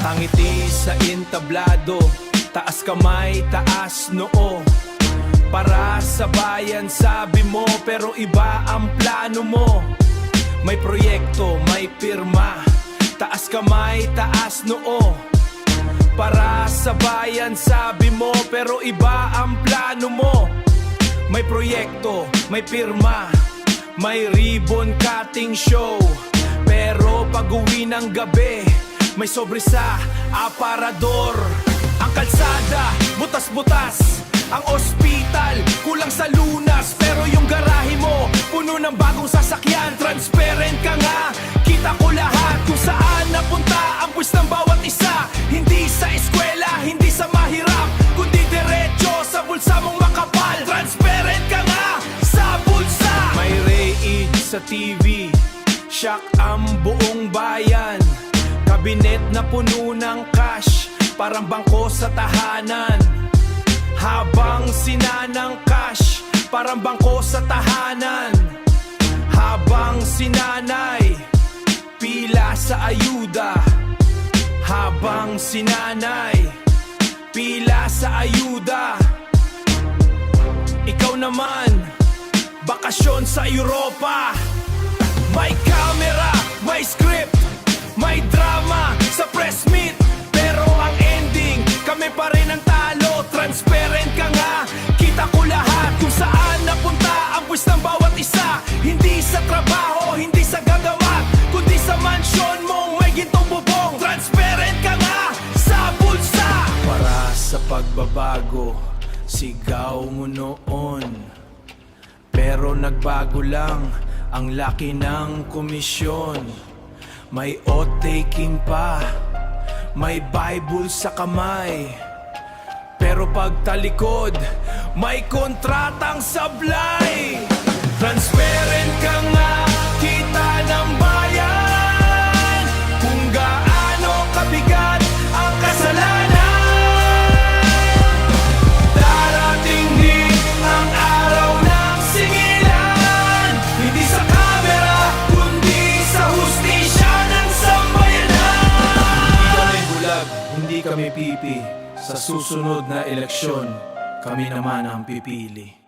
Nakangiti sa entablado, taas kamay, taas noo. Para sa bayan sabi mo, pero iba ang plano mo. May proyekto, may pirma, taas kamay, taas noo. Para sa bayan sabi mo, pero iba ang plano mo. May proyekto, may pirma, may ribbon cutting show. Pero pag-uwi ng gabi, may sobre sa aparador. Ang kalsada, butas-butas. Ang ospital, kulang sa lunas. Pero yung garahe mo, puno ng bagong sasakyan. Transparent ka nga, kita ko lahat kung saan napunta ang puwis ng bawat isa. Hindi sa eskwela, hindi sa mahirap, kundi diretso sa bulsa mong makapal. Transparent ka nga sa bulsa. May Ray sa TV, shock ang buong bayan. Kabinet na puno ng cash, parang bangko sa tahanan. Habang sinanang cash, parang bangko sa tahanan. Habang sinanay, pila sa ayuda. Habang sinanay, pila sa ayuda. Ikaw naman, bakasyon sa Europa. May camera, may script, may drama sa press meet. Pero ang ending, kami pa rin ang talo. Transparent ka nga, kita ko lahat kung saan napunta ang puwis ng bawat isa. Hindi sa trabaho, hindi sa gagawa, kundi sa mansyon mong may gintong bubong. Transparent ka nga sa bulsa. Para sa pagbabago, sigaw mo noon. Pero nagbago lang ang laki ng komisyon. May oath-taking pa, may Bible sa kamay. Pero pagtalikod, may kontratang sablay. Transparent ka nga, kita ng bayan, kung gaano kabigat ang kasalanan. Darating din ang araw ng singilan, hindi sa kamera, kundi sa hustisya ng sambayanan. Hindi kami bulag, hindi kami pipi. Sa susunod na eleksyon, kami naman ang pipili.